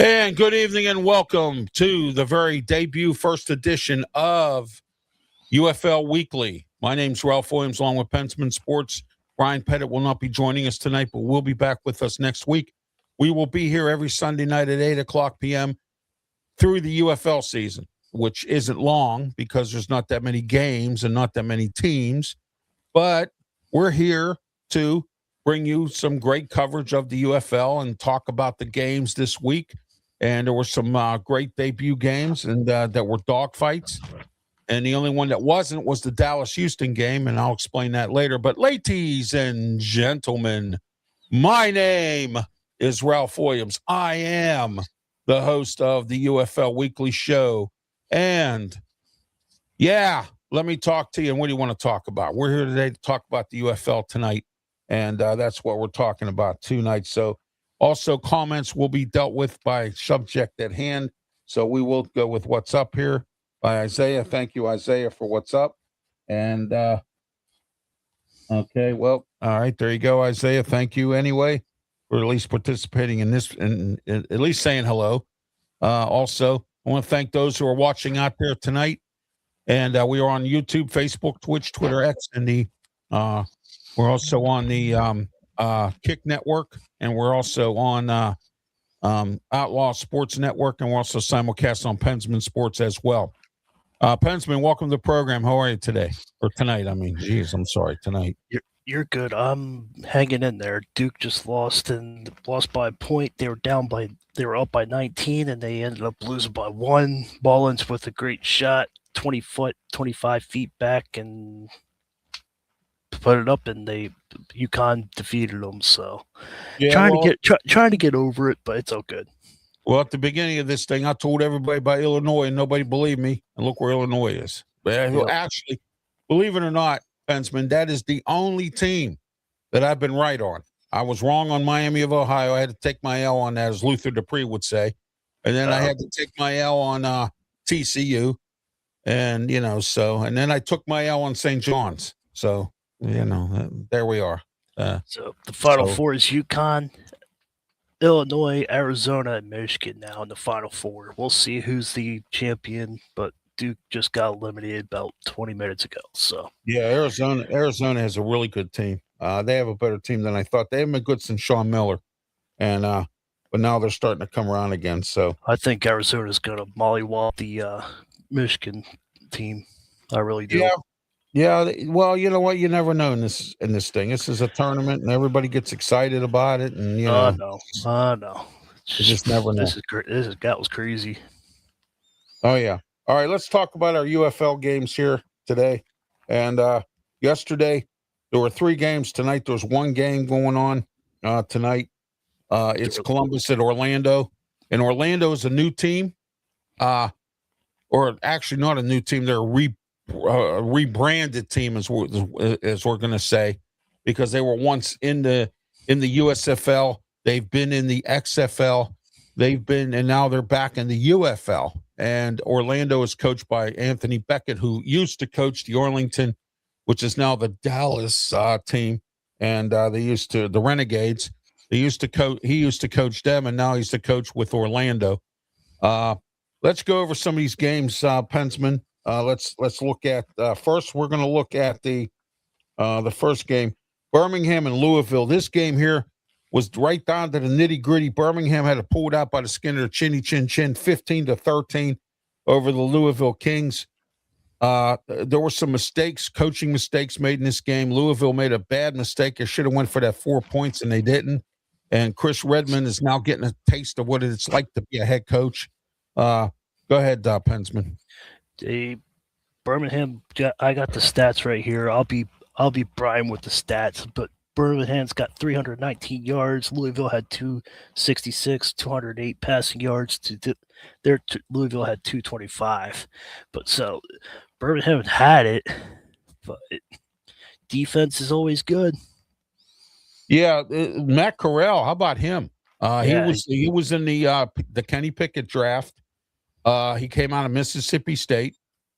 And good evening and welcome to the very debut first edition of U.F.L. Weekly. My name's Ralph Williams, along with Pensman Sports. Brian Pettit will not be joining us tonight, but will be back with us next week. We will be here every Sunday night at 8 o'clock p.m. through the U.F.L. season, which isn't long because there's not that many games and not that many teams. But we're here to bring you some great coverage of the U.F.L. and talk about the games this week. And there were some great debut games and that were dogfights. And the only one that wasn't was the Dallas-Houston game, and I'll explain that later. But ladies and gentlemen, my name is Ralph Williams. I am the host of the U.F.L. Weekly Show. And, yeah, let me talk to you. And what do you want to talk about? We're here today to talk about the U.F.L. tonight, and that's what we're talking about tonight. So, also, comments will be dealt with by subject at hand. So we will go with what's up here by Isaiah. Thank you, Isaiah, for what's up. And, okay, well, all right, there you go, Isaiah. Thank you anyway for at least participating in this and at least saying hello. Also, I want to thank those who are watching out there tonight. And we are on YouTube, Facebook, Twitch, Twitter, X, and we're also on the Kick Network, and we're also on Outlaw Sports Network, and we're also simulcast on Pensman Sports as well. Pensman, welcome to the program. How are you today? Or tonight, I mean. Geez, I'm sorry, tonight. You're good. I'm hanging in there. Duke just lost by a point. They were up by 19, and they ended up losing by 1. Mullins with a great shot, 25 feet back, and put it up, and UConn defeated them. So trying to get over it, but it's all good. Well, at the beginning of this thing, I told everybody about Illinois, and nobody believed me. And look where Illinois is. But actually, believe it or not, Pensman, that is the only team that I've been right on. I was wrong on Miami of Ohio. I had to take my L on that, as Luther Dupree would say. And then I had to take my L on TCU. And, and then I took my L on St. John's. So, there we are. So the Final Four is UConn, Illinois, Arizona, and Michigan now in the Final Four. We'll see who's the champion, but Duke just got eliminated about 20 minutes ago. So yeah, Arizona has a really good team. They have a better team than I thought. They haven't been good since Sean Miller, and but now they're starting to come around again. So I think Arizona's going to mollywop the Michigan team. I really do. Yeah. Well, you know what? You never know in this thing. This is a tournament, and everybody gets excited about it. And I know. You just never know. That was crazy. Oh yeah. All right. Let's talk about our U.F.L. games here today. And yesterday there were 3 games. Tonight there's 1 game going on. Tonight it's Columbus at Orlando, and Orlando is a new team. Or actually not a new team. They're a rebranded team, as we're going to say, because they were once in the USFL. They've been in the XFL. And now they're back in the UFL. And Orlando is coached by Anthony Beckett, who used to coach the Arlington, which is now the Dallas team. And the Renegades. He used to coach them, and now he's the coach with Orlando. Let's go over some of these games, Pensman. Let's look at first. We're going to look at the first game, Birmingham and Louisville. This game here was right down to the nitty gritty. Birmingham had to pull it out by the skin of their chinny chin, 15-13 over the Louisville Kings. There were some coaching mistakes made in this game. Louisville made a bad mistake. They should have went for that 4 points, and they didn't. And Chris Redmond is now getting a taste of what it's like to be a head coach. Go ahead, Pensman. Birmingham, I got the stats right here. I'll be Brian with the stats, but Birmingham's got 319 yards. Louisville had 266, 208 passing yards to Louisville had 225, but so Birmingham had it, but defense is always good. Yeah, Matt Corral, how about him? He Yeah, was in the Kenny Pickett draft. He came out of Mississippi State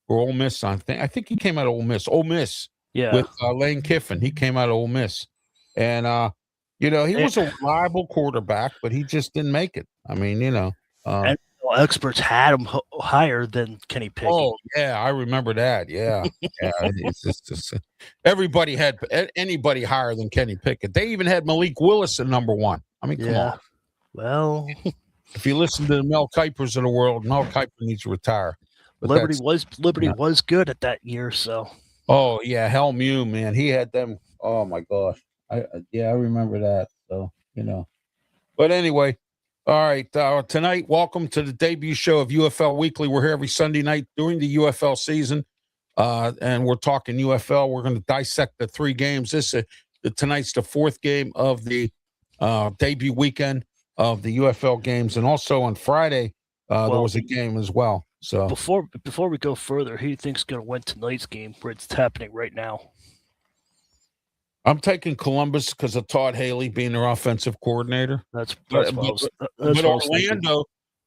or Ole Miss. I think he came out of Ole Miss. Ole Miss yeah. with Lane Kiffin. He came out of Ole Miss, and he And, was a reliable quarterback, but he just didn't make it. I mean, and experts had him higher than Kenny Pickett. Oh yeah, I remember that. Yeah, yeah. It's just everybody had anybody higher than Kenny Pickett. They even had Malik Willis at number one. I mean, come on. Yeah. Well, If you listen to the Mel Kipers of the world, Mel Kiper needs to retire. But Liberty that's was good at that year, so oh yeah, Hell Mew, man. He had them. Oh my gosh. I remember that. So But anyway, all right. Tonight, welcome to the debut show of U.F.L. Weekly. We're here every Sunday night during the U.F.L. season, and we're talking U.F.L. We're going to dissect the three games. Tonight's the fourth game of the debut weekend of the U.F.L. games, and also on Friday there was a game as well. So before we go further, who do you think's going to win tonight's game? Where it's happening right now? I'm taking Columbus because of Todd Haley being their offensive coordinator. But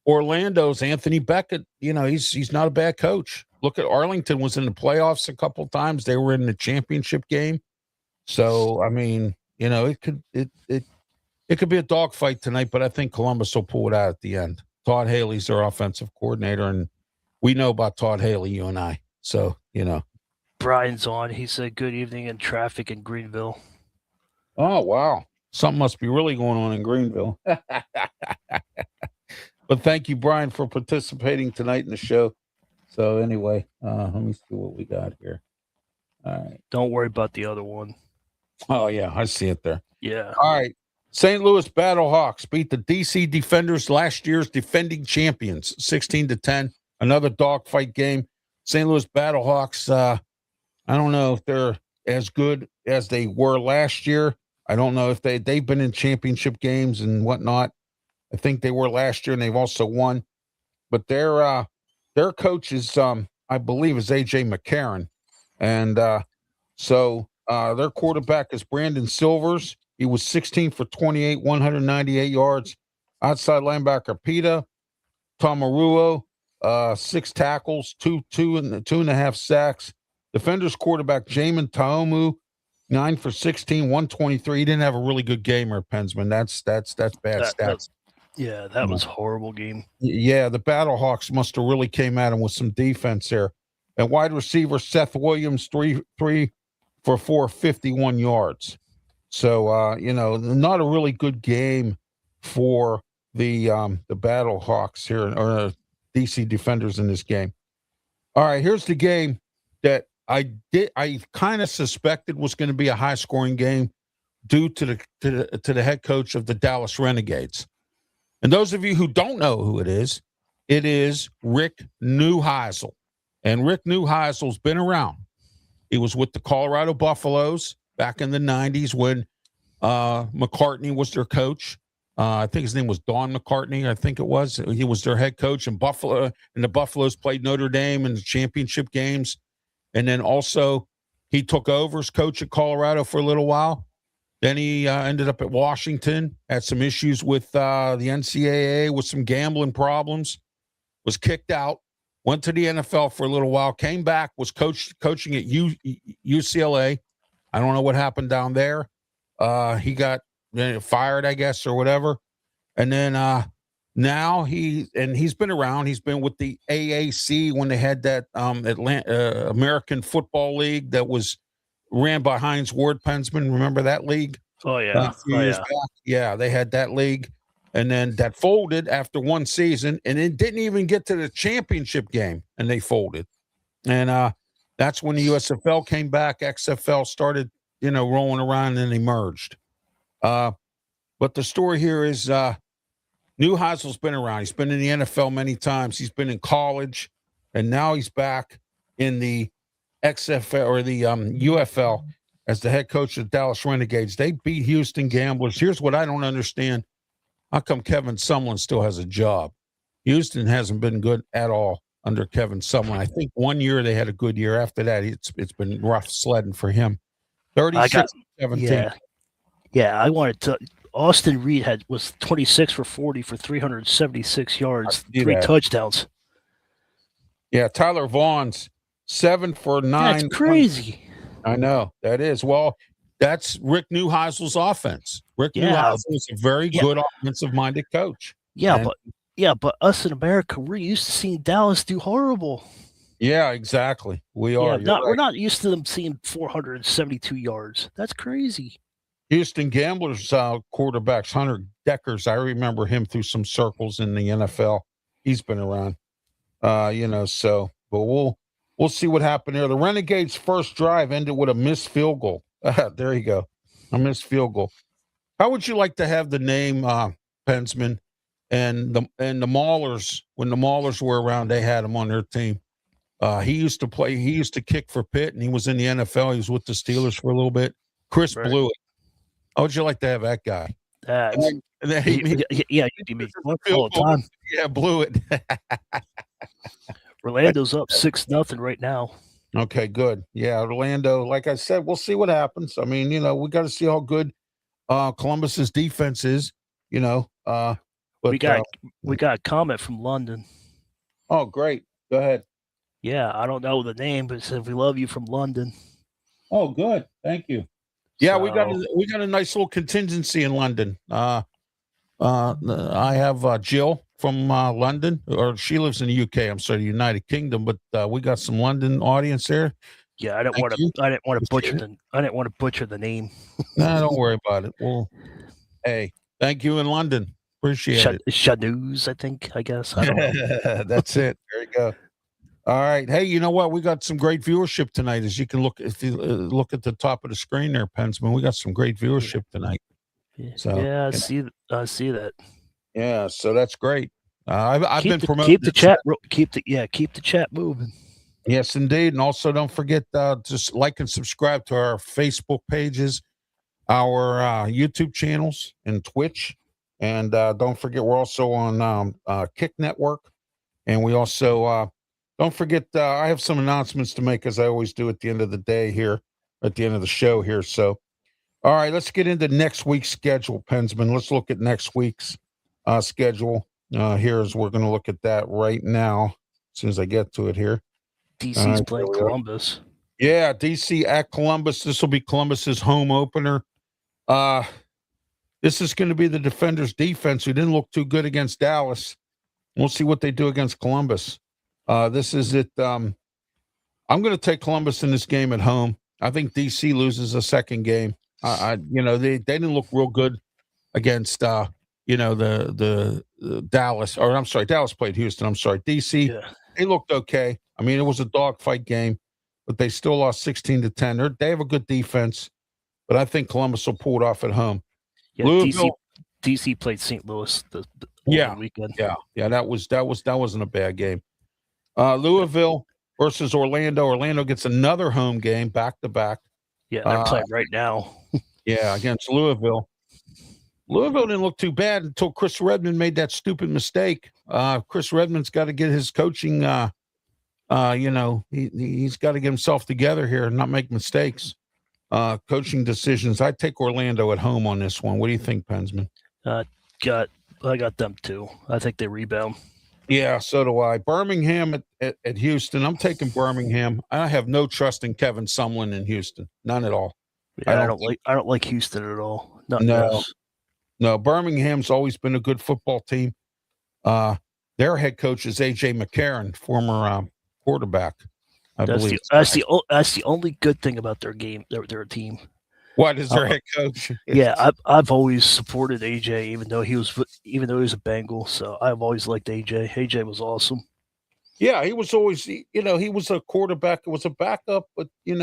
Orlando's Anthony Beckett. He's not a bad coach. Look at Arlington was in the playoffs a couple times. They were in the championship game. So I mean, it could be a dogfight tonight, but I think Columbus will pull it out at the end. Todd Haley's their offensive coordinator, and we know about Todd Haley, you and I. So Brian's on. He said, "Good evening in traffic in Greenville." Oh, wow. Something must be really going on in Greenville. But thank you, Brian, for participating tonight in the show. So anyway, let me see what we got here. All right. Don't worry about the other one. Oh, yeah, I see it there. Yeah. All right. St. Louis Battlehawks beat the DC Defenders, last year's defending champions, 16-10. Another dogfight game. St. Louis Battlehawks, I don't know if they're as good as they were last year. I don't know if they've been in championship games and whatnot. I think they were last year, and they've also won. But their coach is, I believe, is A.J. McCarron. And so their quarterback is Brandon Silvers. He was 16 for 28, 198 yards. Outside linebacker Pita Tomaruo, 6 tackles, two and a half sacks. Defenders quarterback Jamin Taomu, 9 for 16, 123. He didn't have a really good game, or Pensman. That's bad stats. That was a horrible game. Yeah, the Battlehawks must have really came at him with some defense there. And wide receiver Seth Williams, 3 for 4, 51 yards. So not a really good game for the Battlehawks here, or DC Defenders in this game. All right, here's the game that I kind of suspected was going to be a high scoring game due to the head coach of the Dallas Renegades. And those of you who don't know who it is Rick Neuheisel. And Rick Neuheisel's been around. He was with the Colorado Buffaloes back in the 90s when McCartney was their coach. I think his name was Don McCartney. I think it was. He was their head coach in Buffalo, and the Buffaloes played Notre Dame in the championship games. And then also he took over as coach at Colorado for a little while. Then he ended up at Washington, had some issues with the NCAA, with some gambling problems, was kicked out, went to the NFL for a little while, came back, was coaching at UCLA. I don't know what happened down there. He got fired, I guess, or whatever. And then now he's been around. He's been with the AAC when they had that American Football League that was ran by Heinz Ward, Pensman. Remember that league? Oh, yeah. A few years back. Yeah, they had that league. And then that folded after one season, and it didn't even get to the championship game, and they folded. And that's when the USFL came back. XFL started, rolling around, and they merged. But the story here is Neuheisel's been around. He's been in the NFL many times. He's been in college, and now he's back in the XFL or the UFL as the head coach of the Dallas Renegades. They beat Houston Gamblers. Here's what I don't understand. How come Kevin Sumlin still has a job? Houston hasn't been good at all under Kevin Sumlin. I think 1 year they had a good year. After that, it's been rough sledding for him. I got 36-17. yeah. I wanted to. Austin Reed was 26 for 40 for 376 yards, See 3 that. touchdowns. Yeah, Tyler Vaughn's 7 for 9. That's crazy. I know that is. Well, that's Rick Neuheisel's offense. Rick Neuheisel is a very good offensive-minded coach. Yeah, but us in America, we're used to seeing Dallas do horrible. Yeah, exactly. We are. We're not used to them seeing 472 yards. That's crazy. Houston Gamblers quarterbacks, Hunter Deckers. I remember him through some circles in the NFL. He's been around. So but we'll see what happened there. The Renegades' first drive ended with a missed field goal. There you go. A missed field goal. How would you like to have the name Pensman and the Maulers? When the Maulers were around, they had him on their team. He used to kick for Pitt, and he was in the NFL. He was with the Steelers for a little bit. Chris Blewett. How would you like to have that guy? You mean all the time. Yeah, Blewett. Orlando's up 6-0 right now. Okay, good. Yeah, Orlando. Like I said, we'll see what happens. I mean, we got to see how good Columbus's defense is. But we got a comment from London. Oh, great. Go ahead. Yeah, I don't know the name, but it said we love you from London. Oh, good. Thank you. Yeah, we got a nice little contingency in London. I have Jill from London, or she lives in the UK. I'm sorry, the United Kingdom, but we got some London audience there. Yeah, I didn't want to butcher the name. No, don't worry about it. Well, hey, thank you in London. Appreciate it. Shadows, I guess. I don't know. That's it. There you go. All right. Hey, you know what? We got some great viewership tonight. As you can look, if you look at the top of the screen there, Pensman, we got some great viewership tonight. So yeah, I see that. Yeah, so that's great. I've been promoting. Keep the chat moving. Yes, indeed, and also don't forget just like and subscribe to our Facebook pages, our YouTube channels, and Twitch, and don't forget we're also on Kick Network, and we also. Don't forget, I have some announcements to make, as I always do at the end of the day here, at the end of the show here. So, all right, let's get into next week's schedule, Pensman. Let's look at next week's schedule. Here's we're going to look at that right now, as soon as I get to it here. DC's playing Columbus. Yeah, DC at Columbus. This will be Columbus's home opener. This is going to be the Defenders' defense, who didn't look too good against Dallas. We'll see what they do against Columbus. This is it. I'm going to take Columbus in this game at home. I think DC loses a second game. They didn't look real good against the Dallas. Or I'm sorry, Dallas played Houston. I'm sorry, DC. Yeah. They looked okay. I mean, it was a dogfight game, but they still lost 16-10. They have a good defense, but I think Columbus will pull it off at home. Yeah, DC played St. Louis the weekend. Yeah. That wasn't a bad game. Louisville versus Orlando. Orlando gets another home game back to back. Yeah, they're playing right now. Yeah, against Louisville. Louisville didn't look too bad until Chris Redmond made that stupid mistake. Chris Redmond's got to get his coaching. He's got to get himself together here and not make mistakes. Coaching decisions. I take Orlando at home on this one. What do you think, Pensman? I got them too. I think they rebound. Yeah, so do I. Birmingham at Houston. I'm taking Birmingham. I have no trust in Kevin Sumlin in Houston. None at all. Yeah, I don't like Houston at all. No. Birmingham's always been a good football team. Their head coach is A.J. McCarron, former quarterback. I believe that's the only good thing about their game. Their team. What is their head coach? Yeah, I've always supported AJ, even though he was a Bengal. So I've always liked AJ. AJ was awesome. Yeah, he was always, he was a quarterback. It was a backup, but he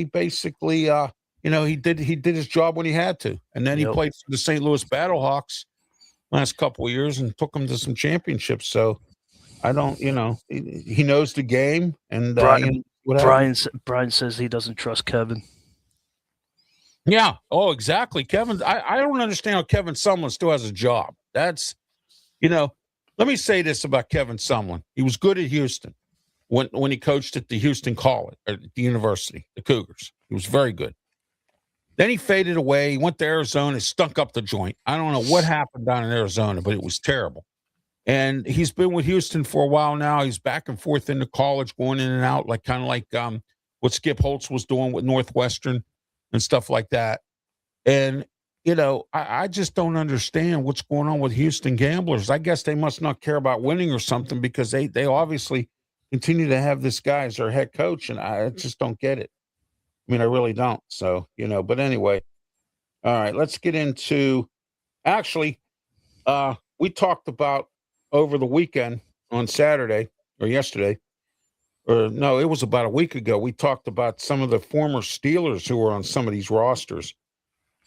basically, he did his job when he had to, and then he played for the St. Louis Battlehawks last couple of years and took them to some championships. So I don't, he knows the game, and Brian says he doesn't trust Kevin. Yeah. Oh, exactly. Kevin, I don't understand how Kevin Sumlin still has a job. That's You know, let me say this about Kevin Sumlin. He was good at Houston when he coached at the Houston College, or the university, the Cougars. He was very good. Then he faded away. He went to Arizona, stunk up the joint. I don't know what happened down in Arizona, but it was terrible. And he's been with Houston for a while now. He's back and forth into college, going in and out, like kind of like what Skip Holtz was doing with Northwestern and stuff like that. And I just don't understand what's going on with Houston Gamblers. I guess they must not care about winning or something, because they obviously continue to have this guy as their head coach, and I just don't get it. I mean, I really don't. So, but anyway, all right, let's get into actually, we talked about over the weekend on Saturday or yesterday, or no, it was about a week ago. We talked about some of the former Steelers who were on some of these rosters.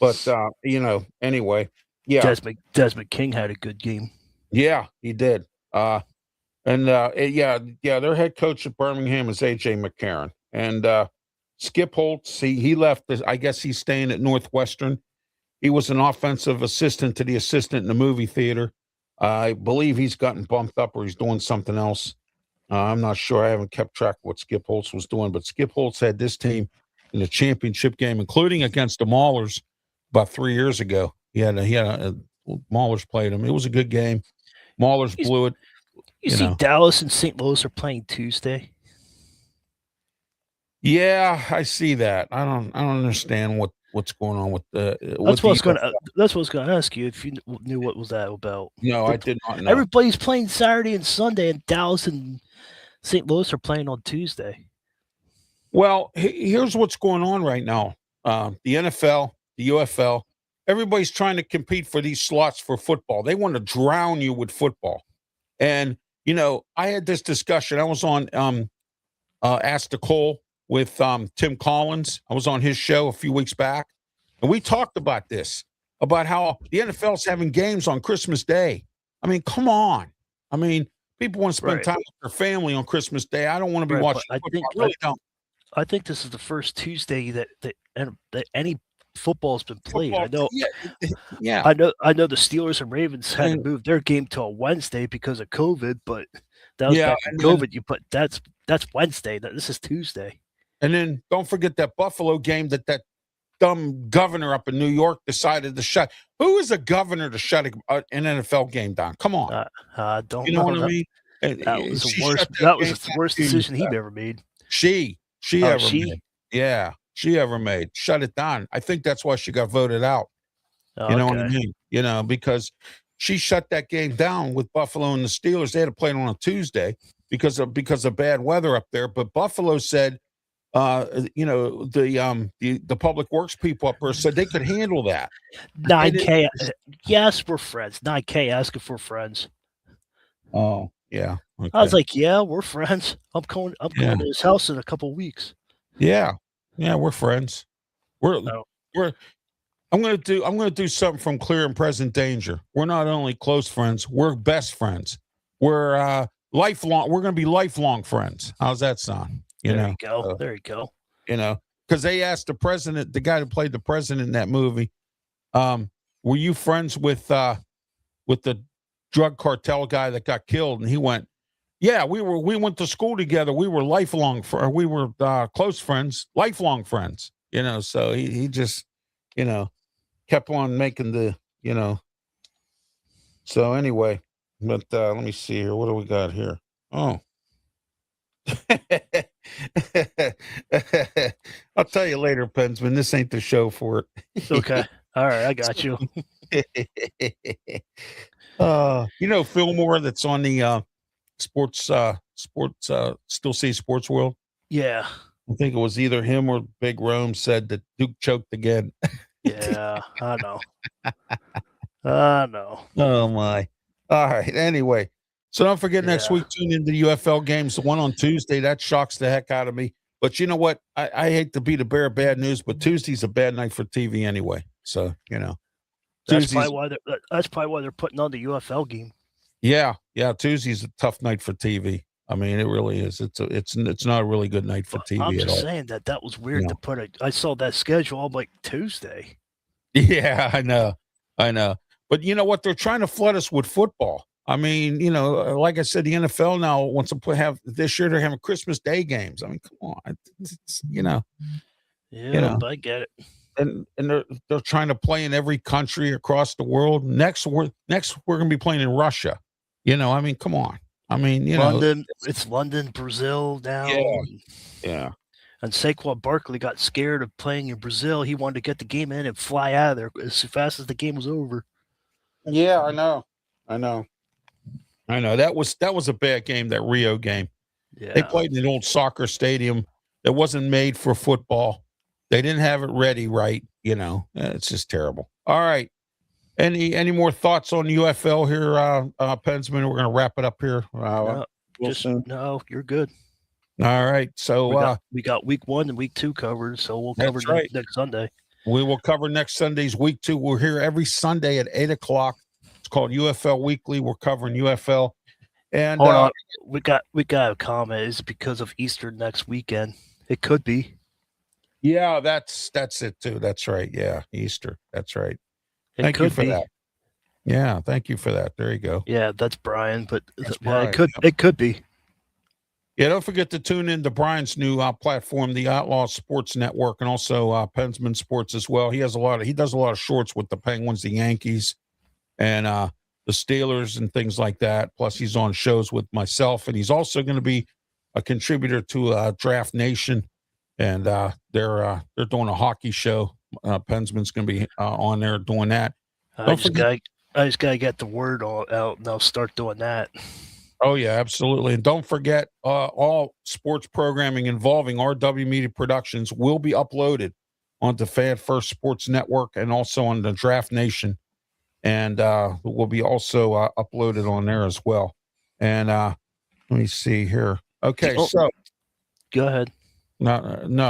But, anyway, yeah. Desmond King had a good game. Yeah, he did. Their head coach at Birmingham is A.J. McCarron. And Skip Holtz, he left. I guess he's staying at Northwestern. He was an offensive assistant to the assistant in the movie theater. I believe he's gotten bumped up, or he's doing something else. I'm not sure. I haven't kept track of what Skip Holtz was doing, but Skip Holtz had this team in the championship game, including against the Maulers about 3 years ago. He had Maulers played him. It was a good game. Maulers blew it. You see, Dallas and St. Louis are playing Tuesday. Yeah, I see that. I don't understand what's going on with the. That's what I was going to ask you, if you knew what was that about. No, I did not know. Everybody's playing Saturday and Sunday, and Dallas and St. Louis are playing on Tuesday. Well, here's what's going on right now. The NFL, the U.F.L, everybody's trying to compete for these slots for football. They want to drown you with football. And, I had this discussion. I was on Ask the Cole with Tim Collins. I was on his show a few weeks back, and we talked about this, about how the NFL is having games on Christmas Day. I mean, come on. I mean, people want to spend time with their family on Christmas Day. I don't want to be watching football. I really don't. I think this is the first Tuesday that any football has been played. I know. Yeah. I know the Steelers and Ravens had to move their game to a Wednesday because of COVID, but that was back in COVID. That's Wednesday. This is Tuesday. And then don't forget that Buffalo game that dumb governor up in New York decided to shut. Who is a governor to shut an NFL game down? Come on. Don't you know what I mean? That was the worst decision he ever made. She ever made. Yeah, she ever made. Shut it down. I think that's why she got voted out. You know what I mean? Because she shut that game down with Buffalo and the Steelers. They had to play it on a Tuesday because of bad weather up there. But Buffalo said, the public works people up there said they could handle that. 9K. Yes, we're friends. 9K asking for friends. Oh, yeah. Okay. I was like, yeah, we're friends. I'm going to his house in a couple of weeks. Yeah. Yeah, we're friends. I'm going to do something from Clear and Present Danger. We're not only close friends, we're best friends. We're lifelong. We're going to be lifelong friends. How's that sound? There you go. There you go. Because they asked the president, the guy who played the president in that movie, were you friends with the drug cartel guy that got killed? And he went, yeah, we went to school together. We were close friends, lifelong friends, so he just, kept on making the, so anyway, but let me see here. What do we got here? Oh, I'll tell you later, Pensman. This ain't the show for it. Okay. All right. I got you. Fillmore, that's on the sports Still See Sports World. Yeah. I think it was either him or Big Rome said that Duke choked again. Yeah, I know. I know. Oh my. All right. Anyway. So don't forget next week, tune into the U.F.L games. The one on Tuesday, that shocks the heck out of me. But you know what? I hate to be the bearer of bad news, but Tuesday's a bad night for TV anyway. So, That's probably why they're putting on the U.F.L game. Yeah. Tuesday's a tough night for TV. I mean, it really is. It's not a really good night for TV at all. I'm just saying that was weird to put it. I saw that schedule. I'm like, Tuesday. Yeah, I know. But you know what? They're trying to flood us with football. I mean, like I said, the NFL now wants to have this year they're having Christmas Day games. I mean, come on, Yeah, I get it. and they're trying to play in every country across the world. Next we're going to be playing in Russia. I mean, come on. I mean, London, it's London, Brazil yeah, now. yeah. And Saquon Barkley got scared of playing in Brazil. He wanted to get the game in and fly out of there as fast as the game was over. Yeah, I know. That was a bad game, that Rio game. Yeah. They played in an old soccer stadium that wasn't made for football. They didn't have it ready right, It's just terrible. All right. Any more thoughts on U.F.L here, Pensman? We're going to wrap it up here. No, you're good. All right. So we got week 1 and week 2 covered, so we'll cover next Sunday. We will cover next Sunday's week 2. We're here every Sunday at 8:00. It's called U.F.L Weekly. We're covering U.F.L. And hold on, we got a comment. Is it because of Easter next weekend? It could be. Yeah, that's it too. That's right. Yeah, Easter. That's right. Thank you for that. Yeah, thank you for that. There you go. Yeah, that's Brian, but Brian. It could be. Yeah, don't forget to tune in to Brian's new platform, the Outlaw Sports Network, and also Pensman Sports as well. He does a lot of shorts with the Penguins, the Yankees, and the Steelers and things like that. Plus, he's on shows with myself, and he's also going to be a contributor to Draft Nation, and they're doing a hockey show. Pensman's going to be on there doing that. I just gotta get the word out, and I'll start doing that. Oh, yeah, absolutely. And don't forget, all sports programming involving RW Media Productions will be uploaded onto Fan First Sports Network and also on the Draft Nation. And will be also uploaded on there as well. And let me see here. Okay, so. Go ahead. No,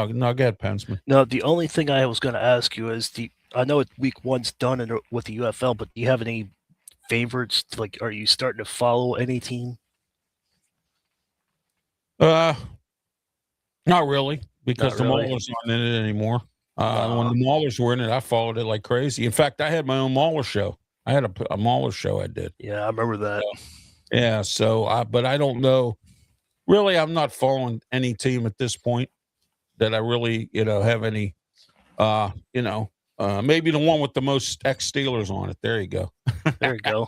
go ahead, Pensman. No, the only thing I was going to ask you is I know week 1's done with the U.F.L, but do you have any favorites? Like, are you starting to follow any team? Not really, because the Maulers aren't in it anymore. When the Maulers were in it, I followed it like crazy. In fact, I had my own Mauler show. I had a Mauler show I did. Yeah, I remember that. Yeah, so but I don't know. Really, I'm not following any team at this point that I really, have any. Maybe the one with the most ex-Steelers on it. There you go. There you go.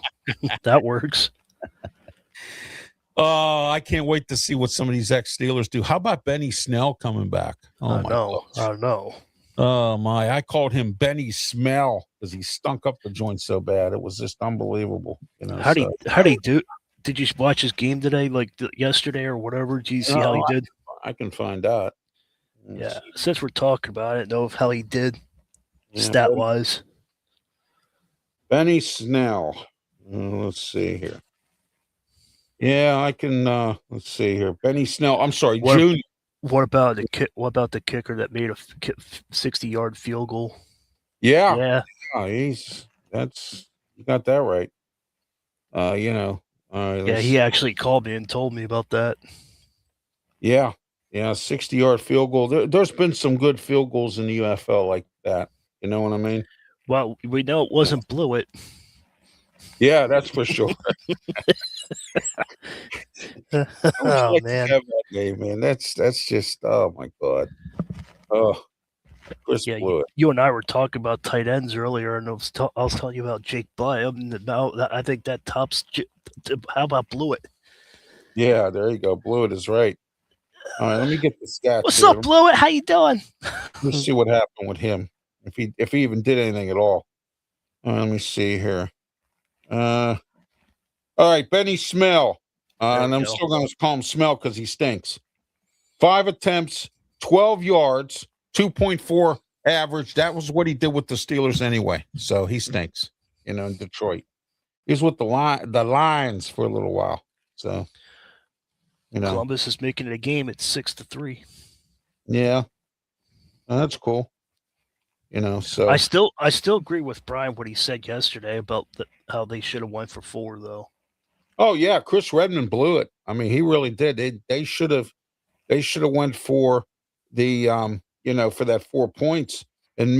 That works. I can't wait to see what some of these ex-Steelers do. How about Benny Snell coming back? Oh, I know. Oh, my. I called him Benny Smell because he stunk up the joint so bad. It was just unbelievable. How'd he do? Did you watch his game today, like yesterday or whatever? Did you see how he did? I can find out. Yeah. Since we're talking about it, know how he did stat-wise. Benny Snell. Let's see here. Yeah, I can. Let's see here. Benny Snell. I'm sorry, Junior. What about the kicker that made a 60-yard field goal? Yeah. You got that right. He actually called me and told me about that. Yeah, 60-yard field goal. There's been some good field goals in the U.F.L like that. You know what I mean? Well, we know it wasn't Blewett. Yeah, that's for sure. Oh man, man, that's just oh my god. Oh, Chris Blewett. You and I were talking about tight ends earlier, and I was telling you about Jake Byam. And now I think that tops. How about Blewett? Yeah, there you go. Blewett is right. All right, let me get the stats. What's up, Blewett? How you doing? Let's see what happened with him. If he even did anything at all. Let me see here. All right, Benny Smell. And I'm still going to call him Smell because he stinks. 5 attempts, 12 yards, 2.4 average. That was what he did with the Steelers anyway. So he stinks, in Detroit. He was with the Lions for a little while. So, Columbus is making it a game at 6-3. Yeah. That's cool. So I still agree with Brian what he said yesterday about how they should have went for 4 though. Oh yeah, Chris Redmond blew it. I mean, he really did. They should have went for the for that 4 points, and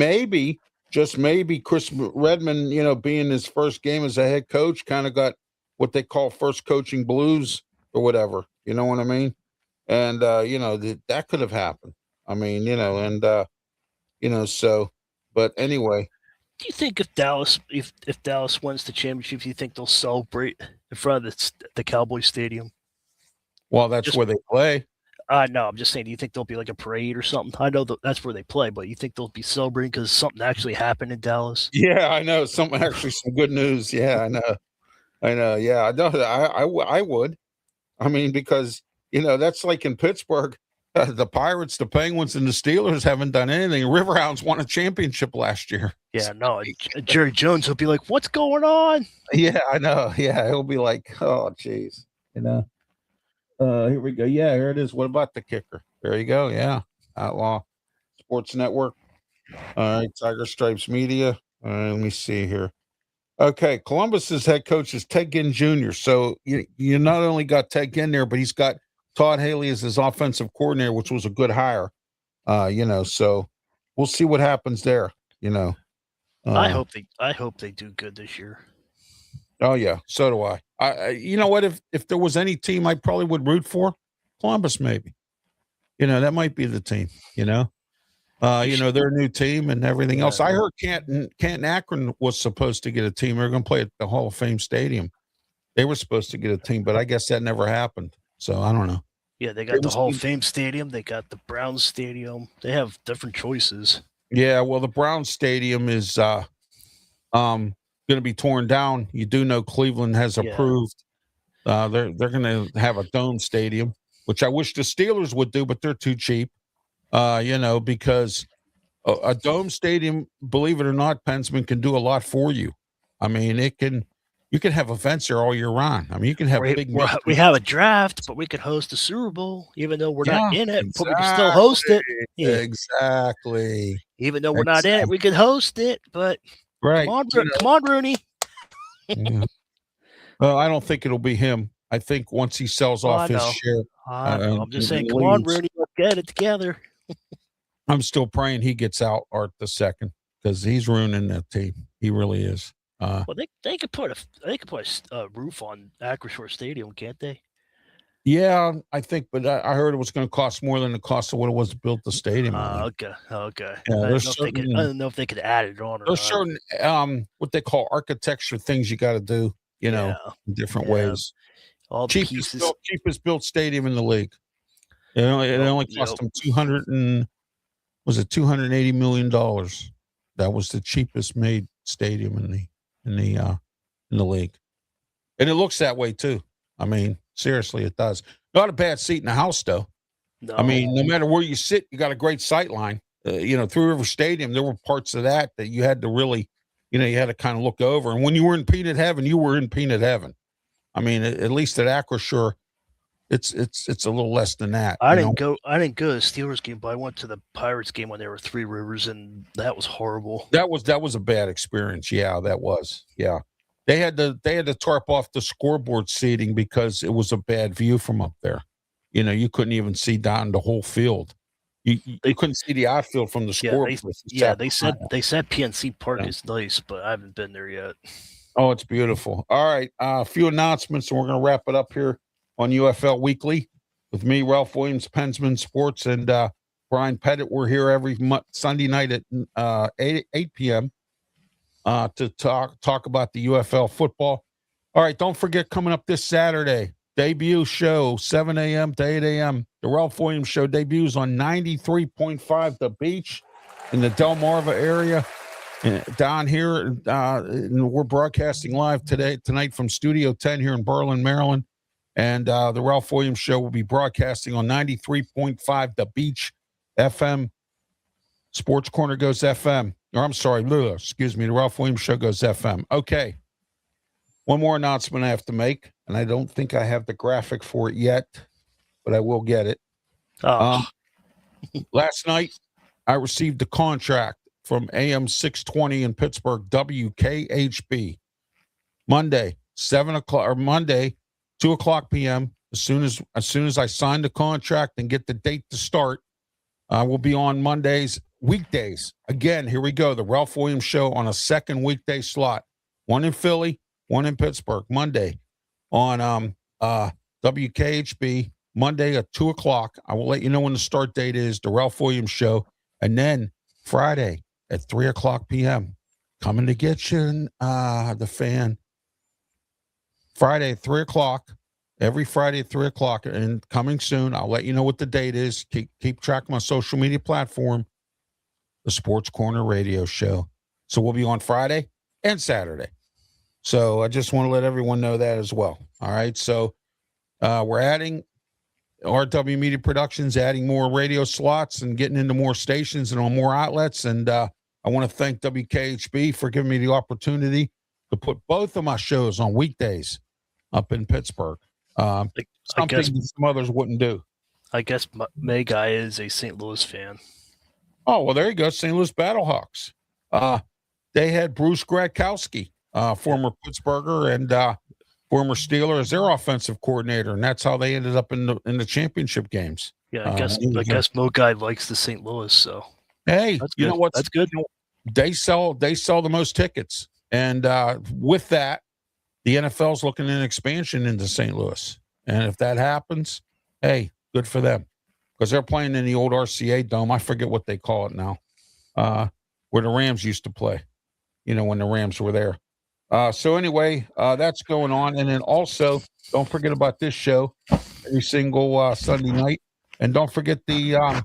just maybe Chris Redmond, being his first game as a head coach, kind of got what they call first coaching blues or whatever. You know what I mean? And that could have happened. I mean, so. But anyway, Do you think if Dallas wins the championship, do you think they'll celebrate in front of the Cowboys Stadium? well, that's Just where they play. no, I'm just saying. Do you think there'll be like a parade or something? I know that's where they play, but you think they'll be celebrating because something actually happened in Dallas? Yeah, I know. Some good news. Yeah, I know. I know. Yeah, I know. I would. I mean, because that's like in Pittsburgh, the Pirates, the Penguins, and the Steelers haven't done anything. Riverhounds won a championship last year. Yeah, no. Jerry Jones will be like, "What's going on?" Yeah, I know. Yeah, he'll be like, "Oh, geez," Here we go. Yeah, here it is. What about the kicker? There you go. Yeah, Outlaw Sports Network. All right, Tiger Stripes Media. All right, let me see here. Okay, Columbus's head coach is Ted Ginn Jr. So you not only got Ted Ginn there, but he's got Todd Haley as his offensive coordinator, which was a good hire. So we'll see what happens there. I Uh, hope they do good this year. oh yeah, so do I. You know what? If there was any team I probably would root for, Columbus maybe. That might be the team. Their new team and everything else. I heard Canton Akron was supposed to get a team. They're going to play at the Hall of Fame Stadium. They were supposed to get a team, but I guess that never happened. So I don't know. Yeah, they got the Hall of Fame Stadium. They got the Browns Stadium. They have different choices. Yeah, well, the Browns Stadium is going to be torn down. You do know Cleveland has approved. They're going to have a dome stadium, which I wish the Steelers would do, but they're too cheap. Because a dome stadium, believe it or not, Pensman, can do a lot for you. I mean, you can have events there all year round. I mean, you can have we have a draft, but we could host a Super Bowl, even though we're not in it, exactly, but we can still host it. Yeah. Exactly. Even though we're not in it, we could host it, but right. Come on, Rooney. Yeah. Well, I don't think it'll be him. I think once he sells off his share. I'm just saying, come on, Rooney, let's get it together. I'm still praying he gets out Art the second because he's ruining that team. He really is. Well, they could put a roof on Acrisure Stadium, can't they? Yeah, I think, but I heard it was going to cost more than the cost of what it was to build the stadium. Okay. Yeah, I don't know if they could add it on. There's certain what they call architecture things you got to do. In different ways. All the pieces. Cheapest built stadium in the league. It only cost them $280 million. That was the cheapest made stadium in the league, and it looks that way too. I mean, seriously, it does. Not a bad seat in the house, though. No. I mean, no matter where you sit, you got a great sight line. Through River Stadium, there were parts of that you had to really, you had to kind of look over. And when you were in peanut heaven, you were in peanut heaven. I mean, at least at Acrisure, it's a little less than that. I didn't go to the Steelers game, but I went to the Pirates game when there were Three Rivers, and that was horrible. That was a bad experience. Yeah, that was. Yeah. They had to tarp off the scoreboard seating because it was a bad view from up there. You couldn't even see down the whole field. You couldn't see the outfield from the scoreboard. They said PNC Park is nice, but I haven't been there yet. Oh, it's beautiful. All right, a few announcements, and we're going to wrap it up here on U.F.L. Weekly with me, Ralph Williams, Pensman Sports, and Brian Pettit. We're here every Sunday night at 8 p.m. To talk about the U.F.L. football. All right, don't forget, coming up this Saturday, debut show, 7 a.m. to 8 a.m. The Ralph Williams Show debuts on 93.5 The Beach in the Delmarva area. Down here, and we're broadcasting live tonight from Studio 10 here in Berlin, Maryland. And the Ralph Williams Show will be broadcasting on 93.5 The Beach FM. Sports Corner goes FM. Or I'm sorry, excuse me. The Ralph Williams Show goes FM. Okay. One more announcement I have to make, and I don't think I have the graphic for it yet, but I will get it. Last night, I received a contract from AM 620 in Pittsburgh, WKHB. Monday, 2 o'clock p.m. As soon as I sign the contract and get the date to start, I will be on Mondays, weekdays. Again, here we go. The Ralph Williams Show on a second weekday slot. One in Philly, one in Pittsburgh. Monday, on WKHB Monday at 2:00. I will let you know when the start date is, the Ralph Williams Show. And then Friday at 3:00 p.m. Coming to get you, the fan. Friday at 3:00. Every Friday at 3:00, and coming soon. I'll let you know what the date is. Keep track of my social media platform, the Sports Corner Radio Show. So we'll be on Friday and Saturday. So I just want to let everyone know that as well. All right. So we're adding RW Media Productions, adding more radio slots and getting into more stations and on more outlets. And I want to thank WKHB for giving me the opportunity to put both of my shows on weekdays up in Pittsburgh. Something that some others wouldn't do. I guess May Guy is a St. Louis fan. Oh, well, there you go. St. Louis Battlehawks. They had Bruce Gradkowski, former Pittsburgher and former Steeler, as their offensive coordinator, and that's how they ended up in the championship games. Yeah, I guess Mo Guy likes the St. Louis, so hey, you know what? That's good. They sell the most tickets, and with that, the NFL's looking at an expansion into St. Louis, and if that happens, hey, good for them, because they're playing in the old RCA Dome. I forget what they call it now, where the Rams used to play. You know, when the Rams were there. So anyway, that's going on. And then also, don't forget about this show every single Sunday night. And don't forget the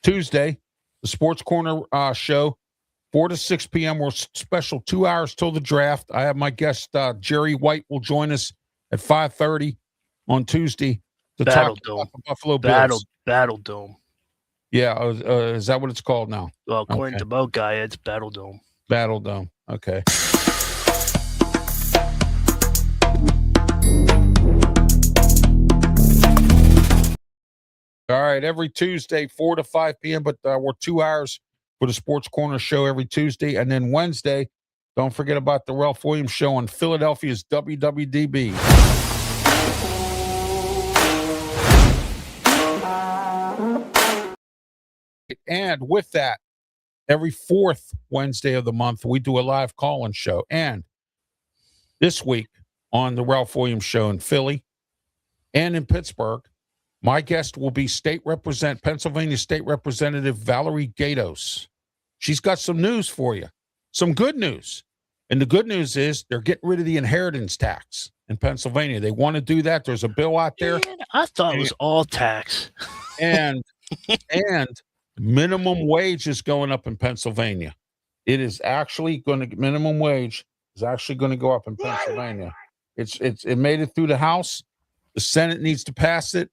Tuesday, the Sports Corner show, 4 to 6 p.m. We're special 2 hours till the draft. I have my guest, Jerry White, will join us at 5:30 on Tuesday to talk about the Buffalo Bills. Battle Dome. Yeah, is that what it's called now? Well, according to Mo Guy, it's Battle Dome. Battle Dome. Okay. All right, every Tuesday, 4 to 5 p.m., but we're 2 hours for the Sports Corner show every Tuesday. And then Wednesday, don't forget about the Ralph Williams Show on Philadelphia's WWDB. And with that, every fourth Wednesday of the month, we do a live call-in show. And this week on the Ralph Williams Show in Philly and in Pittsburgh, my guest will be Pennsylvania State Representative Valerie Gatos. She's got some news for you, some good news. And the good news is they're getting rid of the inheritance tax in Pennsylvania. They want to do that. There's a bill out there. Man, I thought it was all tax. And minimum wage is going up in Pennsylvania. It is actually going to minimum wage is actually going to go up in Pennsylvania. It made it through the House. The Senate needs to pass it.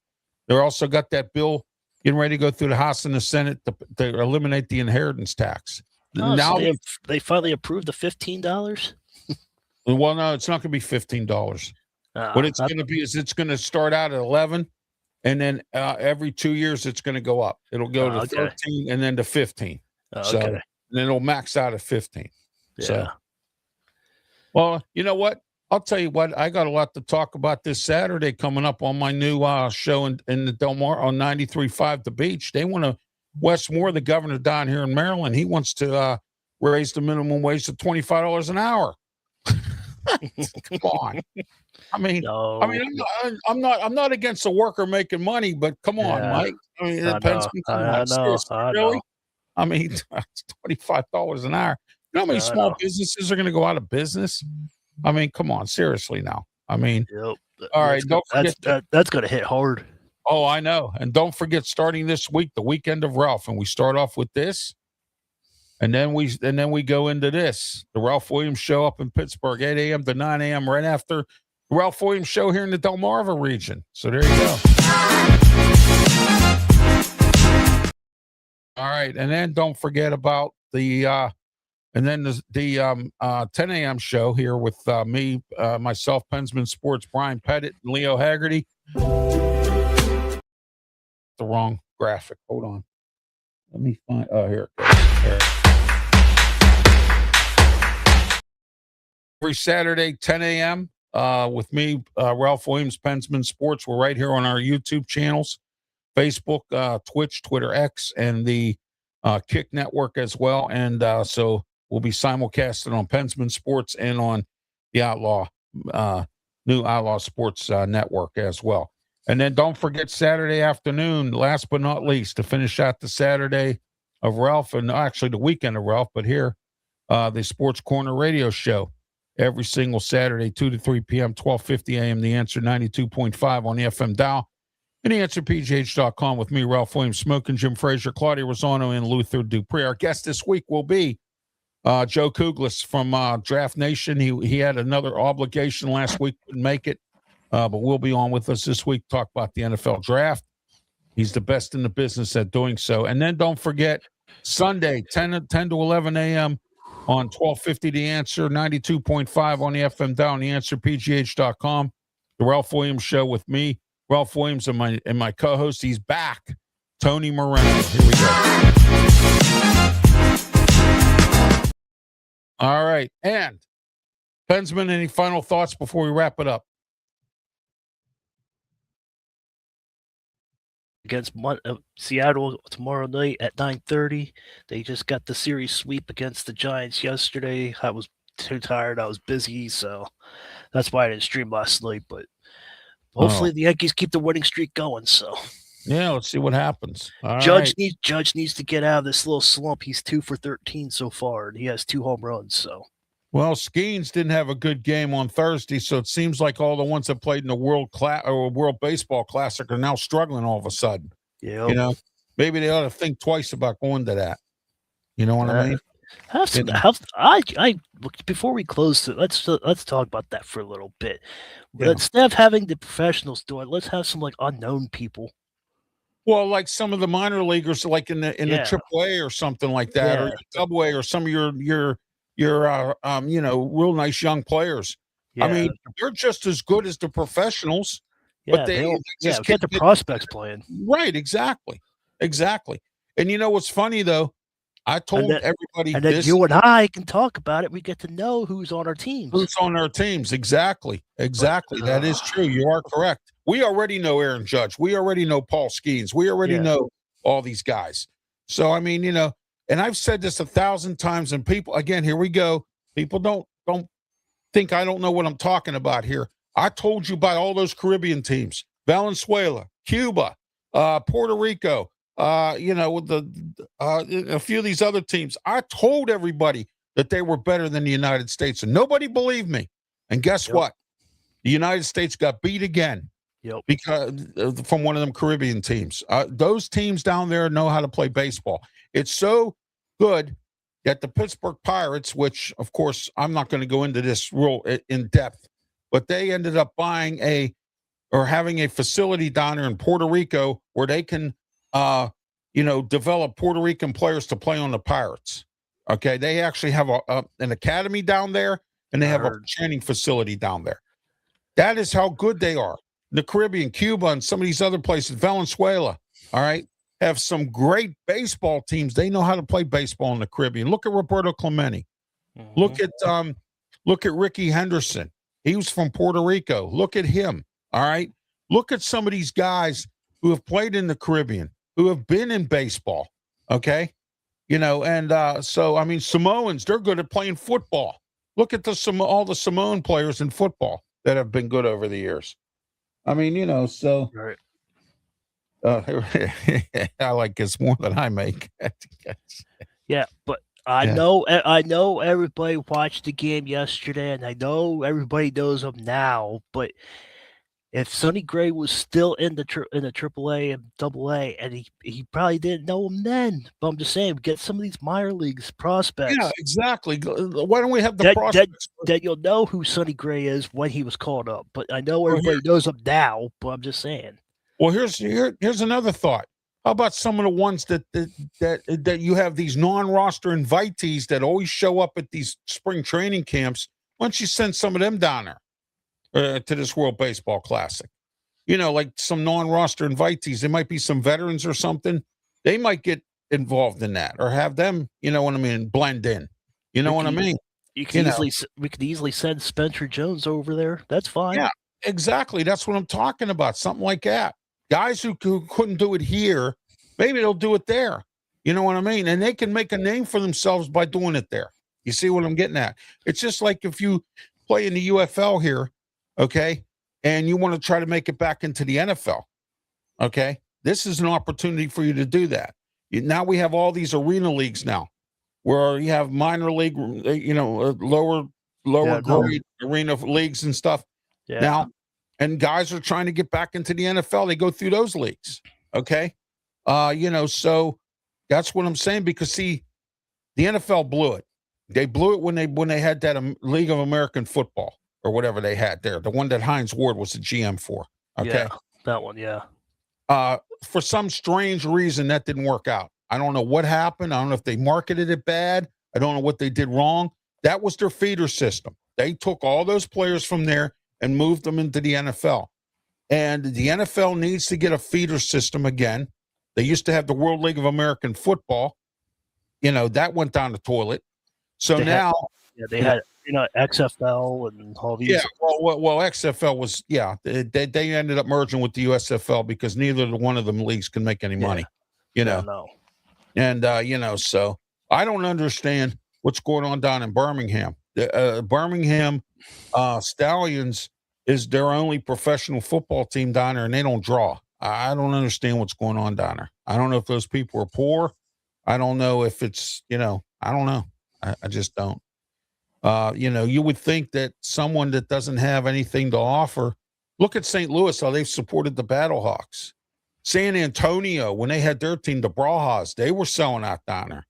They're also got that bill getting ready to go through the House and the Senate to eliminate the inheritance tax. Oh, now so they finally approved the $15. Well, no, it's not going to be $15. What it's going to be is it's going to start out at 11, and then every 2 years it's going to go up. It'll go to 13 and then to 15. So and then it'll max out at 15. Yeah. So, well, you know what? I'll tell you what, I got a lot to talk about this Saturday coming up on my new show in the Del Mar on 93.5 The Beach. They want to, Wes Moore, the governor down here in Maryland, he wants to raise the minimum wage to $25 an hour. Come on. I mean, I'm not against the worker making money, but come on, Mike. I mean, it depends. I know. I mean, it's $25 an hour. You know how many small businesses are going to go out of business? I mean, come on, seriously now. I mean, all right, don't forget that's going to hit hard. Oh, I know. And don't forget, starting this week, the weekend of Ralph, and we start off with this, and then we go into this, the Ralph Williams Show up in Pittsburgh, 8 a.m. to 9 a.m. right after the Ralph Williams Show here in the Delmarva region. So there you go. All right, and then don't forget about the and then the 10 a.m. show here with me, myself, Pensman Sports, Brian Pettit, and Leo Haggerty. The wrong graphic. Hold on. Let me find. Oh, here. Every Saturday, 10 a.m. With me, Ralph Williams, Pensman Sports. We're right here on our YouTube channels, Facebook, Twitch, Twitter, X, and the Kick Network as well. And so we'll be simulcasting on Pensman Sports and on the Outlaw new Outlaw Sports Network as well. And then don't forget Saturday afternoon, last but not least, to finish out the Saturday of Ralph, and actually the weekend of Ralph, but here, the Sports Corner radio show every single Saturday, 2 to 3 p.m., 1250 a.m. The Answer 92.5 on the FM dial. And theanswerpgh.com with me, Ralph Williams, Smoking Jim Frazier, Claudia Rosano, and Luther Dupree. Our guest this week will be Joe Kuglis from Draft Nation. He had another obligation last week, couldn't make it, but will be on with us this week to talk about the NFL draft. He's the best in the business at doing so. And then don't forget, Sunday, 10 to 11 a.m. on 1250 The Answer, 92.5 on the FM down, theanswerpgh.com. The Ralph Williams Show with me, Ralph Williams, and my co-host. He's back, Tony Moreno. Here we go. All right. And, Pensman, any final thoughts before we wrap it up? Against Seattle tomorrow night at 9:30. They just got the series sweep against the Giants yesterday. I was too tired. I was busy, so that's why I didn't stream last night. But hopefully the Yankees keep the winning streak going. So yeah, let's see what happens. Judge needs to get out of this little slump. He's 2 for 13 so far, and he has 2 home runs. So. Well, Skeens didn't have a good game on Thursday, so it seems like all the ones that played in the World Baseball Classic are now struggling all of a sudden. Yeah, you know, maybe they ought to think twice about going to that. You know what I mean? Before we close it, let's talk about that for a little bit. Yeah. Instead of having the professionals do it, let's have some like unknown people. Well, like some of the minor leaguers, like in the AAA or something like that, or Double A, or some of your real nice young players. Yeah. I mean, they're just as good as the professionals, but they just get the prospects playing. Right, exactly. And you know what's funny though? I told everybody, and then you and I can talk about it. We get to know who's on our teams. Who's on our teams? Exactly. That is true. You are correct. We already know Aaron Judge. We already know Paul Skeens. We already know all these guys. So I mean, and I've said this 1,000 times, and people, again, here we go. People don't think I don't know what I'm talking about here. I told you about all those Caribbean teams: Venezuela, Cuba, Puerto Rico. With a few of these other teams. I told everybody that they were better than the United States, and nobody believed me. And guess what? The United States got beat again. Because from one of them Caribbean teams. Those teams down there know how to play baseball. It's so good that the Pittsburgh Pirates, which, of course, I'm not going to go into this real in depth, but they ended up having a facility down there in Puerto Rico where they can develop Puerto Rican players to play on the Pirates. Okay, they actually have an academy down there, and they have a training facility down there. That is how good they are. The Caribbean, Cuba, and some of these other places, Venezuela, all right, have some great baseball teams. They know how to play baseball in the Caribbean. Look at Roberto Clemente. Mm-hmm. Look at Ricky Henderson. He was from Puerto Rico. Look at him. All right. Look at some of these guys who have played in the Caribbean, who have been in baseball. Okay. So I mean, Samoans, they're good at playing football. Look at all the Samoan players in football that have been good over the years. I mean, so right. I like this more than I make. Yeah, but I know everybody watched the game yesterday, and I know everybody knows him now. But if Sonny Gray was still in the AAA and AA, and he probably didn't know him then. But I'm just saying, get some of these minor leagues prospects. Yeah, exactly. Why don't we have the prospects? That you'll know who Sonny Gray is when he was called up. But I know everybody knows him now. But I'm just saying. Well, here's another thought. How about some of the ones that you have these non-roster invitees that always show up at these spring training camps? Why don't you send some of them down there to this World Baseball Classic? Like some non-roster invitees. There might be some veterans or something. They might get involved in that, or have them, blend in. You know what I mean? We could easily send Spencer Jones over there. That's fine. Yeah, exactly. That's what I'm talking about. Something like that. Guys who couldn't do it here, maybe they'll do it there. You know what I mean? And they can make a name for themselves by doing it there. You see what I'm getting at? It's just like if you play in the U.F.L. here, okay, and you want to try to make it back into the NFL, okay, this is an opportunity for you to do that. Now we have all these arena leagues now, where you have minor league, lower Yeah, no, grade arena leagues and stuff. yeah, Now, and guys are trying to get back into the NFL. They go through those leagues. Okay. So that's what I'm saying. Because see, the NFL blew it. They blew it when they had that League of American Football or whatever they had there. The one that Heinz Ward was the GM for. Okay. yeah, that one, yeah. For some strange reason that didn't work out. I don't know what happened. I don't know if they marketed it bad. I don't know what they did wrong. That was their feeder system. They took all those players from there and moved them into the NFL. And the NFL needs to get a feeder system again. They used to have the World League of American Football. That went down the toilet. So They now, they had XFL and all these. yeah, well, XFL was, they ended up merging with the U.S.F.L. because neither one of them leagues can make any money. No. And so I don't understand what's going on down in Birmingham. Birmingham Stallions is their only professional football team down there, and they don't draw. I don't understand what's going on down there. I don't know if those people are poor. I don't know if it's, I don't know. I just don't. You would think that someone that doesn't have anything to offer, look at St. Louis, how they've supported the Battlehawks. San Antonio, when they had their team, the Brawlhaws, they were selling out down there.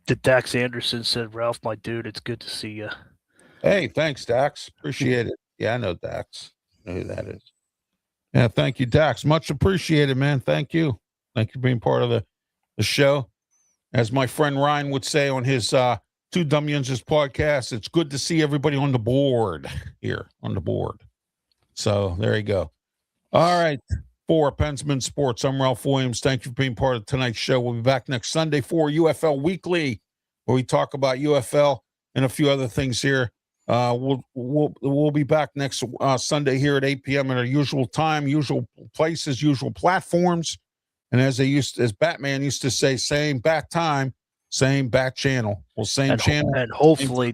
Did Dax Anderson said, Ralph, my dude, it's good to see you. Hey, thanks, Dax. Appreciate it. Yeah, I know Dax. I know who that is. Yeah, thank you, Dax. Much appreciated, man. Thank you. Thank you for being part of the show. As my friend Ryan would say on his Two Dumb Yinzers podcast, it's good to see everybody on the board here, on the board. So there you go. All right. For Pensman Sports, I'm Ralph Williams. Thank you for being part of tonight's show. We'll be back next Sunday for U.F.L. Weekly, where we talk about U.F.L. and a few other things here. We'll be back next Sunday here at 8 p.m. at our usual time, usual places, usual platforms. And as Batman used to say, same bat time, same bat channel. Well, same channel. And hopefully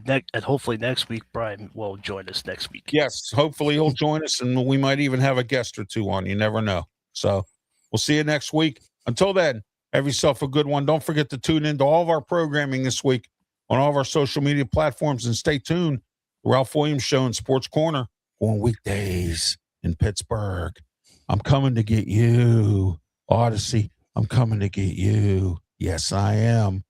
next week, Brian will join us next week. Yes, hopefully he'll join us, and we might even have a guest or two on. You never know. So we'll see you next week. Until then, have yourself a good one. Don't forget to tune into all of our programming this week on all of our social media platforms, and stay tuned. The Ralph Williams Show and Sports Corner on weekdays in Pittsburgh. I'm coming to get you. Odyssey, I'm coming to get you. Yes, I am.